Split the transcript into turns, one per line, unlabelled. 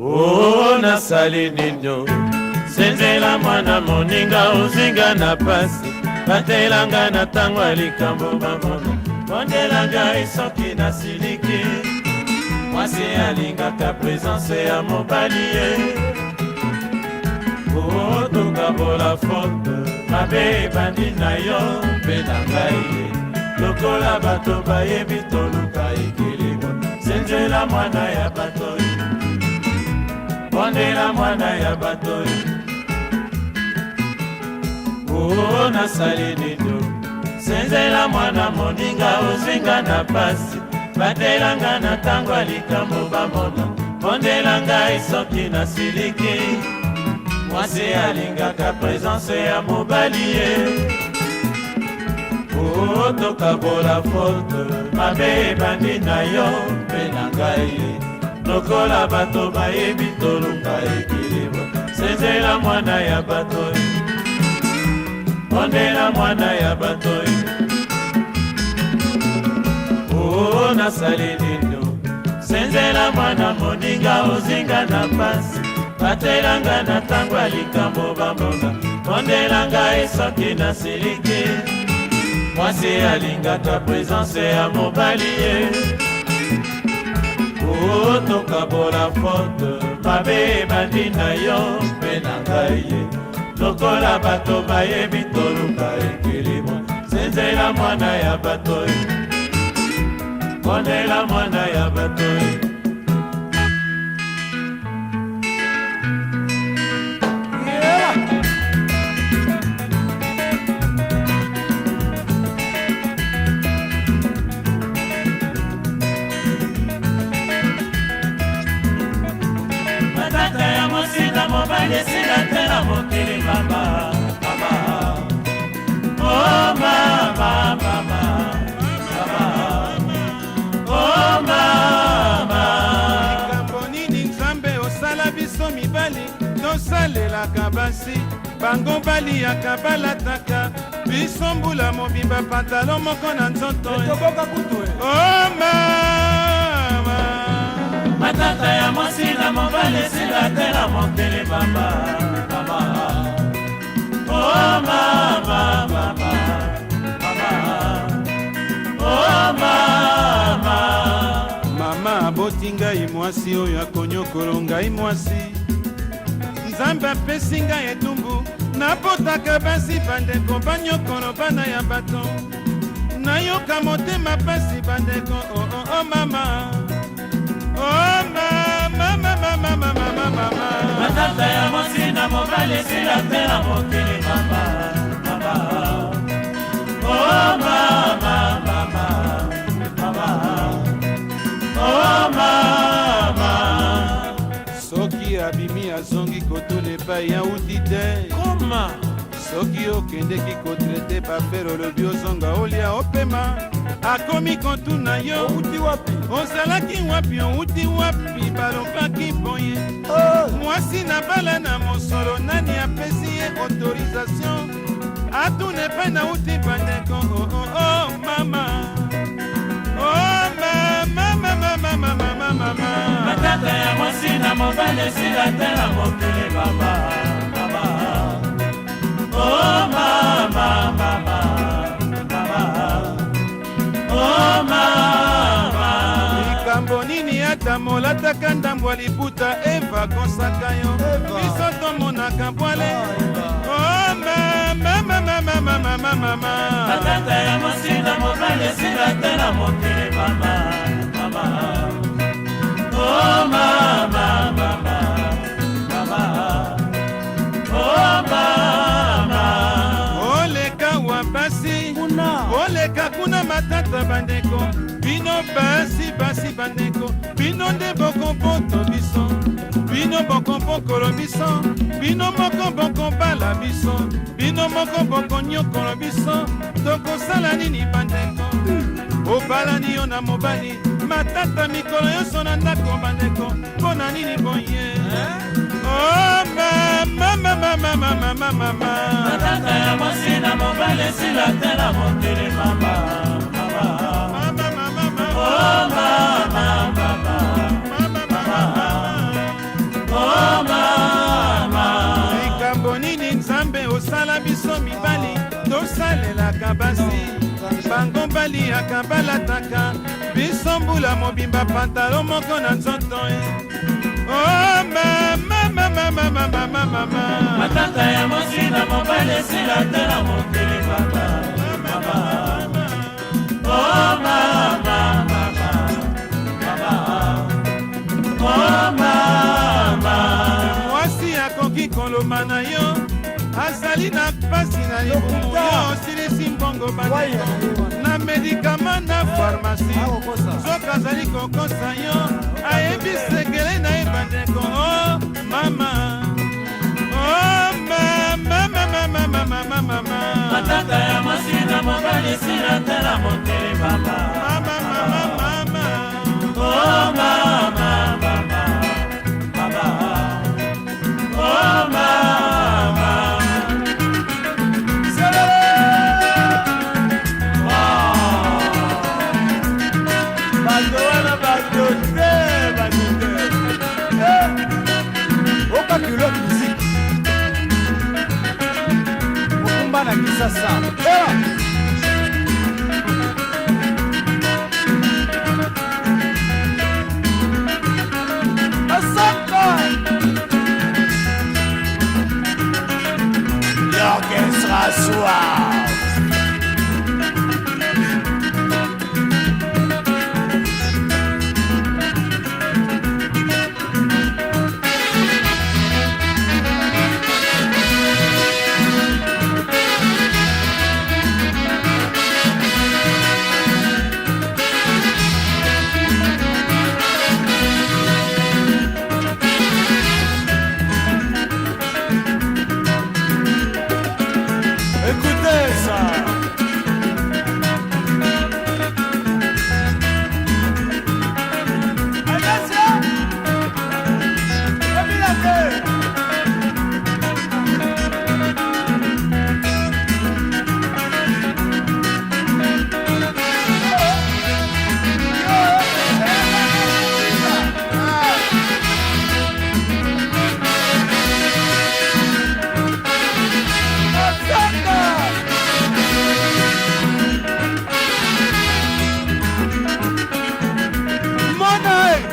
Oh nasali nino senzela mwana moninga uzinga na pasi batelanga na tango alikambo bamona bondelanga isoki na siliki mwasi alingaka presence ya mobali ye oh tokabola fote mabe ebandi na yo mpe na ngai ye lokola bato bayebi toluka ekilimo senzela mwana ya bato bondela mwana ya bato oh nasali nino senzela mwana moninga uzinga na pasi batelanga na tango alikambo bamona bondelanga isoki na siliki mwasi alingaka presence ya mobali ye oh tokabola fote mabe ebandi na yo mpe na ngai ye lokola bato bayebi toluka ekilimo senzela mwana ya bato bondela mwana ya bato oh nasali nino senzela mwana moninga uzinga na pasi batelanga na tango alikambo bamona bondelanga esoki na siliki mwasi alingaka presence ya mobali ye oh tokabola fote mabe ebandi na yo mpe na ngai ye lokola bato bayebi toluka ekilimo senzela mwana ya bato bondela mwana ya bato matata ya mosinda mobali esila te na mokili mama oh mama oh mama
likambo nini nzambe osala biso mibali tosalelaka basi bango baliyaka balataka biso mbula mobimba pantalo moko na nzoto oh mama
matata ya mwasi na mobali esila te na mokili mama oh mama oh mama
mama aboti ngai mwasi oyo akonyokolo ngai mwasi nzambe apesi ngai etumbu napotaka basi bandeko banyokolo bana ya bato nayoka motema pasi bandeko oh mama oh mama
matata ya mwasi na mobali esila te na mokili mama oh mama oh mama
soki abimi azongi kotuna epai ya uti te
koma
soki okendeki kotrete bafere olobi ozonga olia opema akomi kontuna yo ozalaki wapi outi wapi balobaki boye mwasi na bala na mosolo nani apesi ye autorisation atuna epai na uti bandeko oh mama oh mama
matata ya mwasi na mobali esila te na mokili mama oh mama oh mama
likambo nini ata molataka ndambo ya liputa eva kosaka yo biso tomonaka bwale oh mama
matata ya mwasi na mobali esila te na mokili mama oh mama oh mama
oleka wa basi oleka kuna matata bandeko bino basi bandeko bino nde bokompoto biso bino bokompokolo biso bino moko bokombala biso bino moko bokonyokolo biso tokosala nini bandeko obalani yo na mobali matata mikolo nyonso na ndako bandeko mpo na nini boye oh mama
matata ya mwasi na mobali esila te na mokili mama Oh mama, mama, oh mama.
Likambo nini Nzambe osala biso mibali tosalelaka basi bango baliaka balataka biso mbula mobimba pantalo moko na nzoto oh mama mama mama mama mama
matata ya mosi na mobali esila te na mokili mama mama oh mama mama mama oh mama
mwasi akoki koloba na yo azali na pasi na libumu yo osilisi mbongo bandeko na medikama na farmasi soki azali kokosa yo ayebi sekele na ye bandeko oh mama oh mama mama mama mama
matata ya mwasi na mobali esila te na mokili mama
mama mama mama
oh mama mama mama oh mama
na kisasa asante l'orchestre soir Mona, eh?